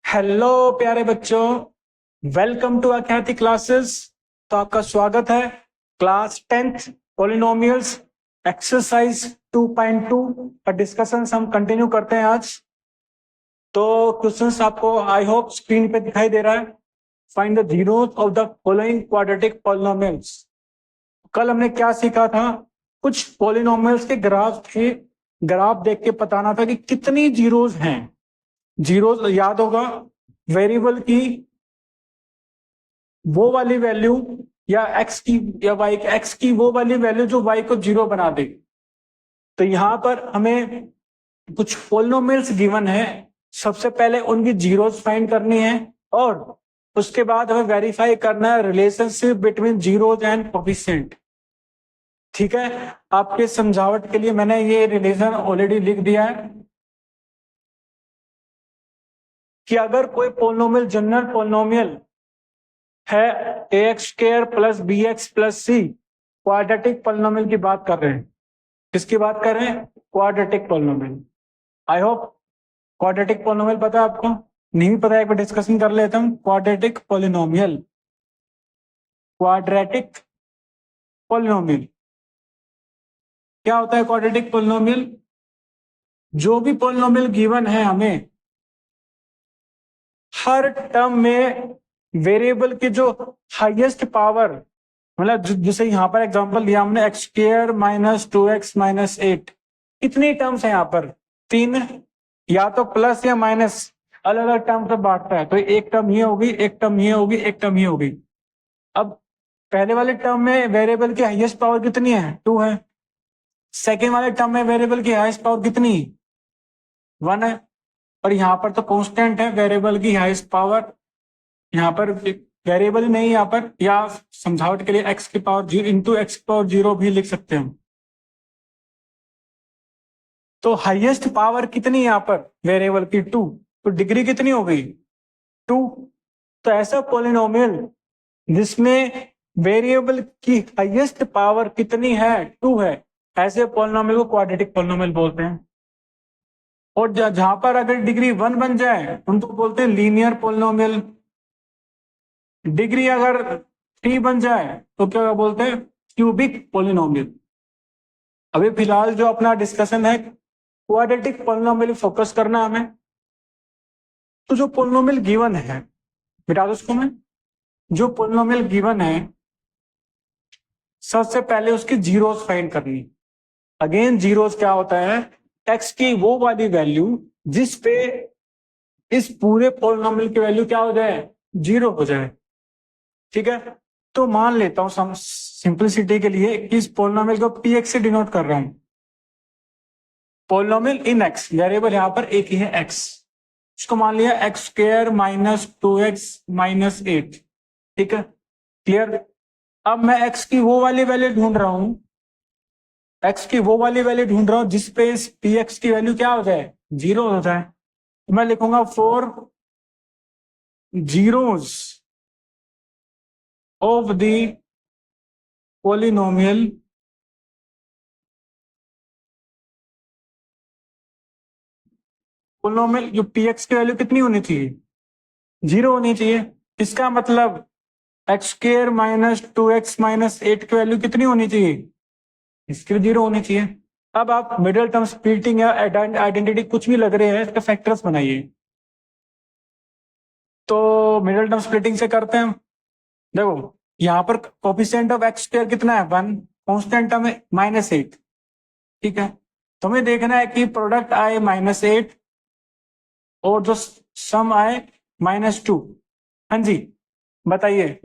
Hello प्यारे बच्चों, welcome to अख्याति classes. तो आपका स्वागत है क्लास 10th पॉलिनोमियल्स एक्सरसाइज 2.2 का डिस्कशन हम कंटिन्यू करते हैं आज। तो क्वेश्चंस आपको आई होप स्क्रीन पे दिखाई दे रहा है। Find the zeros of the following quadratic polynomials. कल हमने क्या सीखा था? कुछ पॉलिनोमियल्स के ग्राफ थे, ग्राफ देख के बताना था कि कितनी जीरोस हैं। जीरोस याद होगा, वेरिएबल की वो वाली वैल्यू या एक्स की या वाई एक्स की वो वाली वैल्यू जो वाई को जीरो बना दे। तो यहां पर हमें कुछ पॉलिनोमियल्स गिवन है, सबसे पहले उनकी जीरोस फाइंड करनी है और उसके बाद हमें वेरीफाई करना है relationship between zeros and coefficient. ठीक है, आपके समझावट के लिए मैंने ये रिलेशन ऑलरेडी लिख दिया है कि अगर कोई पॉलिनोमियल जनरल पॉलिनोमियल है a x square plus b x plus c, quadratic polynomial की बात कर रहे हैं। किसकी बात कर रहे हैं? Quadratic polynomial. I hope quadratic polynomial पता है आपको। नहीं पता, एक बार डिस्कशन कर लेते हैं। क्वाड्रेटिक पॉलिनोमियल, क्वाड्रेटिक पॉलिनोमियल क्या होता है? क्वाड्रेटिक पॉलिनोमियल जो भी पॉलिनोमियल गिवन है हमें हर टर्म में वेरिएबल की जो हाईएस्ट पावर, मतलब जैसे यहां पर एग्जांपल दिया हमने x square minus 2x minus 8, कितनी टर्म्स है यहाँ पर? 3। या तो प्लस या माइनस अलग अलग टर्म से बांटता है, तो एक टर्म ये होगी, एक टर्म ये होगी, एक टर्म ये होगी। अब पहले वाले टर्म में वेरिएबल की हाईएस्ट पावर कितनी है? 2 है। सेकेंड वाले टर्म में वेरिएबल की हाईएस्ट पावर कितनी? 1 है। और यहाँ पर तो कांस्टेंट है वेरिएबल की हाईएस्ट पावर, यहाँ पर वेरिएबल ही नहीं, यहाँ पर या समझावट के लिए एक्स की पावर 0 इंटू एक्स की पावर 0 भी लिख सकते हैं हम। तो हाईएस्ट पावर कितनी यहाँ पर वेरिएबल की? 2। तो डिग्री कितनी हो गई? 2। तो ऐसा पॉलिनोमियल जिसमें वेरिएबल की हाईएस्ट पावर कितनी है? 2 है, ऐसे पॉलिनोमियल को क्वाड्रेटिक पॉलिनोमियल बोलते हैं। और जहां पर अगर डिग्री 1 बन जाए उनको बोलते हैं लीनियर पॉलिनोमियल। डिग्री अगर 3 बन जाए तो क्या बोलते हैं? Cubic polynomial. अभी फिलहाल जो अपना डिस्कशन है क्वाड्रेटिक पॉलिनोमियल फोकस करना हमें। तो जो पॉलिनोमियल गिवन है, बेटा उसको मैं, जो पॉलिनोमियल गिवन है सबसे पहले उसकी जीरोस फाइंड करनी। अगेन जीरोस क्या होता है? एक्स की वो वाली वैल्यू जिस पे इस पूरे पॉलिनोमियल की वैल्यू क्या हो जाए? 0 हो जाए। ठीक है, तो मान लेता हूं सिंपलिसिटी के लिए कि इस पॉलिनोमियल को पी एक्स से डिनोट कर रहा हूं। पॉलिनोमियल इन एक्स, वेरिएबल यहां पर एक ही है एक्स, इसको मान लिया x square minus 2x minus 8। ठीक है, क्लियर। अब मैं एक्स की वो वाली वैल्यू ढूंढ रहा हूं, एक्स की वो वाली वैल्यू ढूंढ रहा हूं जिसपे इस पी एक्स की वैल्यू क्या हो जाए? 0 हो जाए। तो मैं लिखूंगा 4 zeros of the polynomial polynomial जो पी एक्स की वैल्यू कितनी होनी चाहिए? 0 होनी चाहिए। इसका मतलब x square minus 2x minus 8 की वैल्यू कितनी होनी चाहिए? इसकी भी 0 होनी चाहिए। अब आप मिडिल टर्म स्प्लिटिंग या आइडेंटिटी कुछ भी लग रहे हैं, इसके फैक्टर्स बनाइए। तो मिडिल टर्म स्प्लिटिंग से करते हैं। देखो यहां पर कोफिशिएंट ऑफ एक्स स्क्वायर कितना है? 1। कांस्टेंट टर्म है माइनस 8। ठीक है, तो हमें देखना है कि प्रोडक्ट आए माइनस 8 और जो सम आए माइनस 2। हाँ जी, बताइए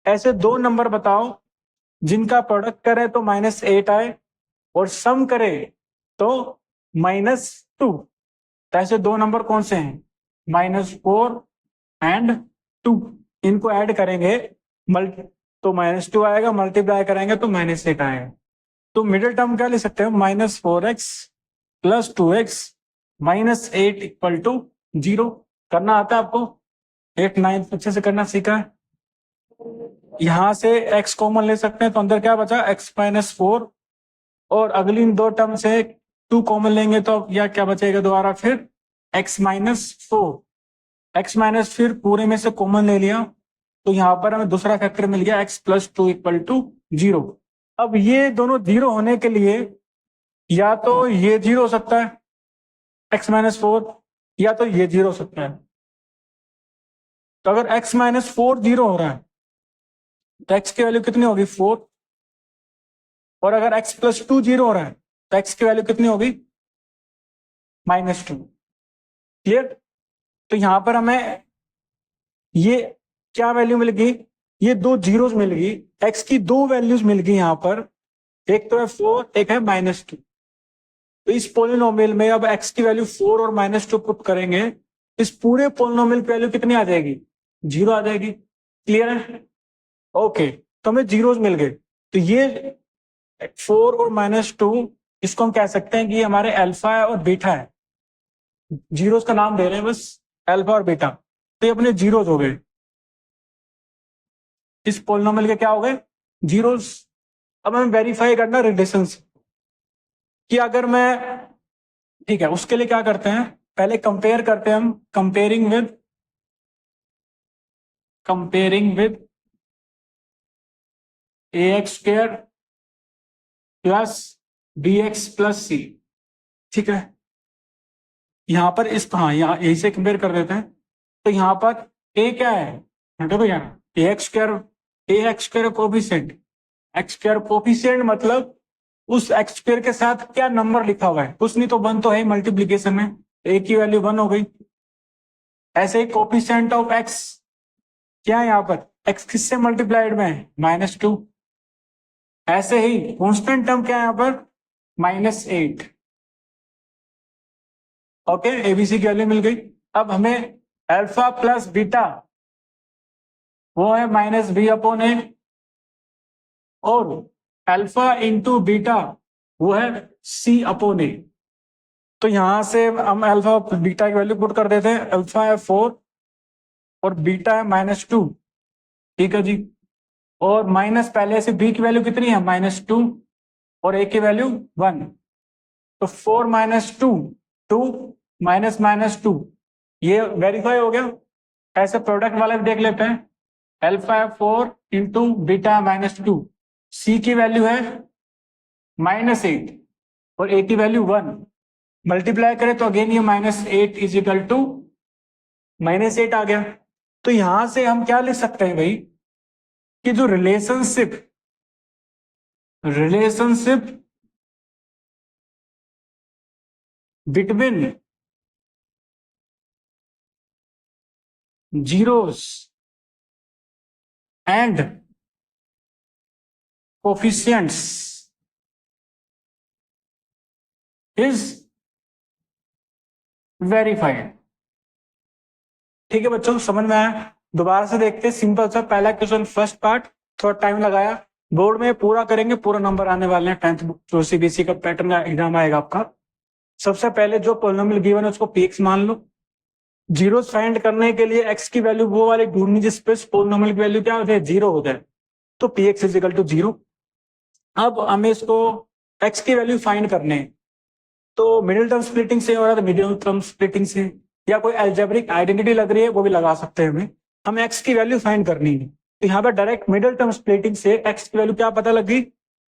ऐसे दो नंबर बताओ जिनका प्रोडक्ट करे तो माइनस 8 आए और सम करे तो -2। तो ऐसे दो नंबर कौन से हैं? -4 एंड 2। इनको ऐड करेंगे तो -2 आएगा, मल्टीप्लाई करेंगे तो -8 आएगा। तो मिडिल टर्म क्या लिख सकते हैं? -4x plus 2x minus 8 equal to 0। करना आता है आपको? 8 9 अच्छे से करना सीखा है। यहां से x कॉमन ले सकते हैं तो अंदर क्या बचा? x minus 4। और अगली इन दो टर्म से 2 कॉमन लेंगे तो या क्या बचेगा दोबारा? फिर x माइनस 4। एक्स माइनस फिर पूरे में से कॉमन ले लिया, तो यहाँ पर हमें दूसरा फैक्टर मिल गया x plus two equal to zero. अब ये दोनों जीरो होने के लिए या तो ये जीरो हो सकता है एक्स माइनस फोर, या तो ये जीरो हो सकता है। तो अगर एक्स माइनस फोर जीरो हो रहा है तो एक्स की वैल्यू कितनी होगी, फोर। और अगर एक्स प्लस टू जीरो हो रहा है तो एक्स की वैल्यू कितनी होगी, माइनस टू। क्लियर? तो यहां पर हमें ये क्या वैल्यू मिल गई, ये दो जीरोस मिल गई, एक्स की दो वैल्यूज मिल गई यहां पर, एक तो है फोर, एक है माइनस टू। तो इस पोलिनोमियल में अब एक्स की वैल्यू फोर और माइनस टू पुट करेंगे, इस पूरे पोलिनोमियल की वैल्यू कितनी आ जाएगी, जीरो आ जाएगी। क्लियर है? ओके, तो हमें जीरोस मिल गए। तो ये फोर और माइनस टू, इसको हम कह सकते हैं कि ये हमारे अल्फा है और बीटा है। जीरोस का नाम दे रहे हैं बस, अल्फा और बीटा। तो ये अपने जीरोस हो गए, इस पोलिनोमियल के क्या हो गए, जीरोस। अब हमें वेरीफाई करना रिलेशनशिप कि अगर मैं, ठीक है, उसके लिए क्या करते हैं, पहले कंपेयर करते हैं हम, comparing with a x square plus b x plus c. ठीक है, यहां पर इस, हाँ, यहाँ ए से कंपेयर कर देते हैं। तो यहां पर ए क्या है, देखो भैया, a x square coefficient, x square coefficient मतलब उस एक्स स्क्वायर के साथ क्या नंबर लिखा हुआ है, कुछ नहीं तो वन तो है मल्टीप्लीकेशन में, ए की वैल्यू वन हो गई। ऐसे ही कोफिशिएंट ऑफ एक्स क्या है, यहाँ पर एक्स किससे मल्टीप्लाइड में है, माइनस टू। ऐसे ही कांस्टेंट टर्म क्या है यहाँ पर, माइनस एट। ओके, एबीसी की वैल्यू मिल गई। अब हमें अल्फा प्लस बीटा वो है माइनस बी अपॉन ए, और अल्फा इंटू बीटा वो है सी अपॉन ए। तो यहां से हम अल्फा बीटा की वैल्यू पुट कर देते हैं, अल्फा है फोर और बीटा है माइनस टू। ठीक है जी, और माइनस पहले से बी की वैल्यू कितनी है, माइनस टू, और ए की वैल्यू वन। तो four minus two, two, minus minus two, ये वेरीफाई हो गया। ऐसे प्रोडक्ट वाला भी देख लेते हैं, अल्फा है फोर इंटू बीटा है माइनस टू, सी की वैल्यू है माइनस एट और ए की वैल्यू वन। मल्टीप्लाई करें तो अगेन ये minus eight is equal to minus eight आ गया। तो यहां से हम क्या लिख सकते हैं भाई, कि जो relationship between zeros and coefficients is verified. ठीक है बच्चों, समझ में आया? दोबारा से देखते हैं, सिंपल सा पहला क्वेश्चन फर्स्ट पार्ट, थोड़ा टाइम लगाया, बोर्ड में पूरा करेंगे, पूरा नंबर आने वाले हैं, 10th बुक जो सीबीएसई का पैटर्न का एग्जाम आएगा आपका। सबसे पहले जो पॉलिनोमियल गिवन है उसको पीएक्स मान लो। जीरो फाइंड करने के लिए एक्स की वैल्यू वो वाली ढूंढनी जिस पे पॉलिनोमियल की वैल्यू क्या हो जाए, जीरो हो जाए, तो p x is equal to zero. अब हमें इसको एक्स की वैल्यू फाइंड करने हैं, तो मिडिल टर्म स्प्लिटिंग से हो रहा था, मिडिल टर्म स्प्लिटिंग से, या कोई एल्जेब्रिक आइडेंटिटी लग रही है वो भी लगा सकते हैं। हमें एक्स की वैल्यू फाइंड करनी है, तो यहाँ पर डायरेक्ट मिडिल टर्म स्प्लिटिंग से एक्स की वैल्यू क्या पता लगी,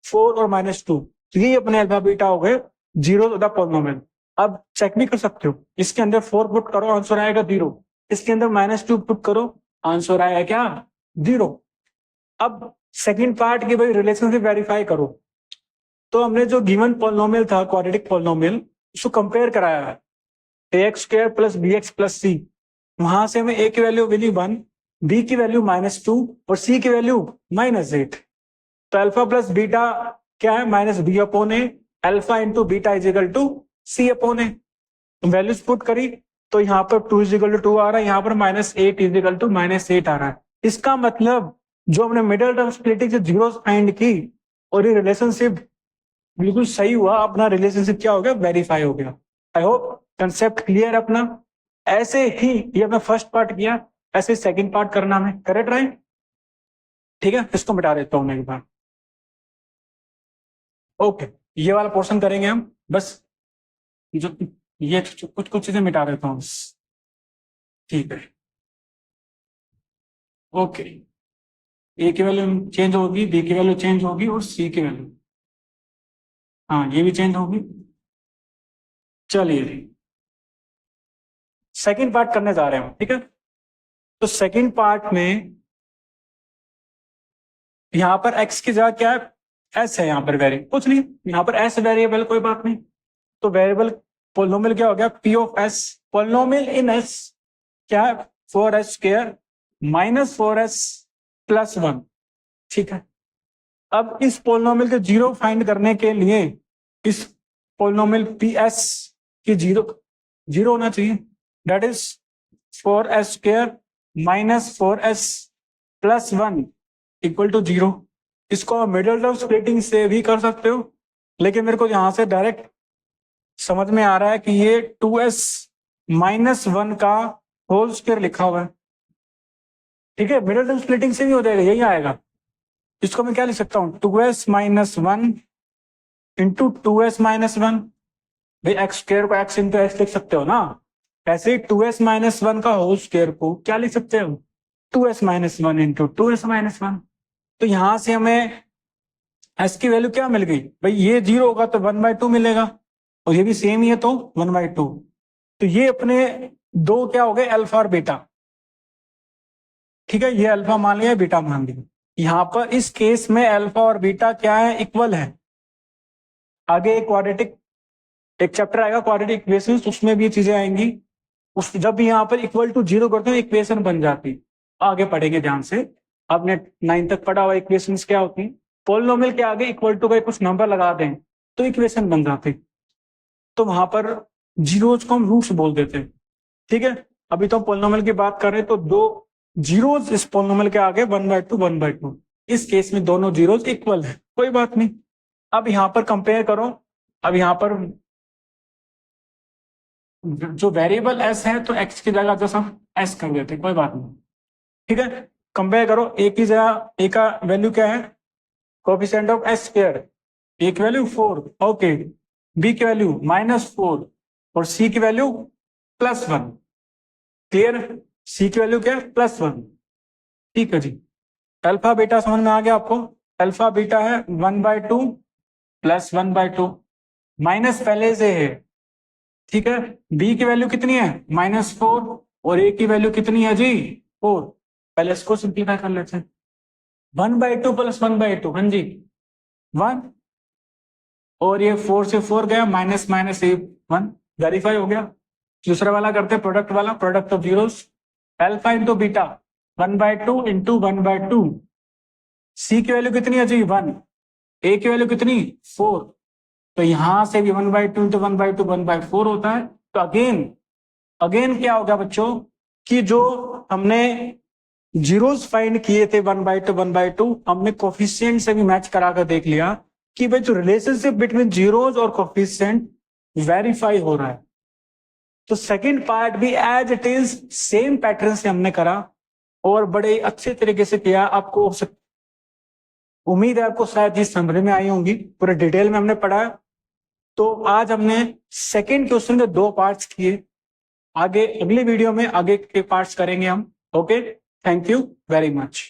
फोर और माइनस टू। तो ये अपने अल्फा बीटा हो गए जीरो द पॉलिनोमियल। अब चेक भी कर सकते हो, इसके अंदर फोर पुट करो आंसर आएगा जीरो, इसके अंदर माइनस टू पुट करो आंसर आएगा क्या, जीरो। अब सेकंड पार्ट की भाई रिलेशनशिप वेरीफाई करो। तो हमने जो गिवन पॉलिनोमियल था क्वाड्रेटिक पॉलिनोमियल, उसको कंपेयर कराया है, a x square plus b x plus सी। वहां से हमें ए की वैल्यू मिली वन, बी की वैल्यू माइनस टू और सी की वैल्यू माइनस एट। तो अल्फा प्लस बीटा क्या है, minus B upon A, alpha into beta is equal to C upon A. Values put करी तो यहाँ पर two is equal to to आ रहा है, यहाँ पर minus eight is equal to minus eight आ रहा है। इसका मतलब जो हमने मिडिल टर्म स्प्लिटिंग से जीरो फाइंड की और ये रिलेशनशिप बिल्कुल सही हुआ, अपना रिलेशनशिप क्या हो गया, वेरीफाई हो गया। आई होप कंसेप्ट क्लियर अपना। ऐसे ही ये अपना फर्स्ट पार्ट किया, ऐसे सेकंड पार्ट करना हमें, करेक्ट राइट? ठीक है, इसको मिटा देता हूं मैं एक बार। ओके, ये वाला पोर्शन करेंगे हम, बस जो ये कुछ कुछ चीजें मिटा देता हूं। ठीक है, ओके। ए की वैल्यू चेंज होगी, बी की वैल्यू चेंज होगी और सी की वैल्यू, हाँ ये भी चेंज होगी। चलिए सेकंड पार्ट करने जा रहे हैं, ठीक है। तो सेकंड पार्ट में यहां पर एक्स की जगह क्या है, एस है, यहाँ पर वेरिएबल कुछ नहीं, यहाँ पर एस वेरिएबल, कोई बात नहीं। तो वेरिएबल पोलिनोमियल क्या हो गया, P of S, polynomial in S क्या है, 4s square minus 4s plus 1, ठीक है। अब इस पोलिनोमियल के जीरो फाइंड करने के लिए इस पोलिनोमियल पी एस की जीरो जीरो होना चाहिए, that is 4s square minus 4s plus 1 equal to 0। इसको मिडिल टर्म स्प्लिटिंग से भी कर सकते हो, लेकिन मेरे को यहां से डायरेक्ट समझ में आ रहा है कि ये 2s माइनस 1 का होल स्क्वायर लिखा हुआ है, ठीक है। मिडिल टर्म स्प्लिटिंग से भी हो जाएगा, यही आएगा। इसको मैं क्या लिख सकता हूँ, 2s minus 1 into 2s minus 1, भाई एक्स स्क्वायर को एक्स इंटू एस लिख सकते हो ना, ऐसे ही 2s माइनस 1 का होल स्क्वायर को क्या लिख सकते हो, 2s minus 1 into 2s minus 1। तो यहां से हमें एस की वैल्यू क्या मिल गई, भाई ये 0 होगा तो 1/2 मिलेगा, और ये भी सेम ही है तो 1/2। तो ये अपने दो क्या हो गए, अल्फा और बीटा, ठीक है। ये अल्फा मान लिया, बीटा मान लिया। यहां पर इस केस में अल्फा और बीटा क्या है, इक्वल है। आगे एक क्वाड्रेटिक एक चैप्टर आएगा क्वाड्रेटिक इक्वेशंस, उसमें भी चीजें आएंगी। उस जब भी यहाँ पर इक्वल टू 0 करते हैं इक्वेशन बन जाती, आगे पढ़ेंगे ध्यान से। आपने 9 तक पढ़ा हुआ इक्वेशंस क्या होती है, पोलिनोमियल के आगे इक्वल टू का कुछ नंबर लगा दें तो इक्वेशन बन जाती, तो वहां पर जीरोज को हम रूट्स बोल देते हैं, ठीक है। अभी तो हम पोलिनोमियल की बात कर रहे हैं, तो दो जीरोज इस पोलिनोमियल के आगे 1/2 1/2, इस केस में दोनों जीरोज इक्वल है, कोई बात नहीं। अब यहां पर कंपेयर करो, अब यहां पर जो वेरिएबल एस है तो एक्स की जगह जैसा हम एस कर देते, कोई बात नहीं, ठीक है। कंपेयर करो, ए की जगह ए का वैल्यू क्या है, कोएफिशिएंट ऑफ एस स्क्वायर, ए की वैल्यू 4, ओके, बी की वैल्यू -4 और सी की वैल्यू +1, क्लियर। सी की वैल्यू क्या है, +1, ठीक है जी। अल्फा बीटा समझ में आ गया आपको, अल्फा बीटा है 1/2 + 1/2, माइनस पहले से है, ठीक है। बी की वैल्यू कितनी है, -4 और ए की वैल्यू कितनी है जी, 4। पहले इसको सिंप्लीफाई कर लेते हैं, 1/2 + 1/2, हाँ जी 1, और ये 4 से 4 गया, माइनस माइनस 1, वेरीफाई हो गया। दूसरा वाला करते हैं प्रोडक्ट वाला, product of zeros, alpha into beta 1/2 into 1/2, सी की वैल्यू कितनी है जी 1, ए की वैल्यू कितनी 4, तो यहां से भी 1/2 इंटू 1/2 1/4 होता है। तो अगेन क्या होगा बच्चों, कि जो हमने जीरोस फाइंड किए थे 1/2 1/2, हमने कोफिशिएंट से भी मैच करा कर देख लिया कि भाई जो रिलेशनशिप बिटवीन जीरोस और कोफिशिएंट वेरीफाई हो रहा है। तो सेकंड पार्ट भी as it is same pattern से हमने करा और बड़े अच्छे तरीके से किया। आपको उम्मीद है आपको शायद चीज समझ में आई होंगी, पूरे डिटेल में हमने पढ़ा। तो आज हमने सेकंड क्वेश्चन के 2 पार्ट्स किए, आगे अगली वीडियो में आगे के पार्ट्स करेंगे हम। Okay, thank you very much.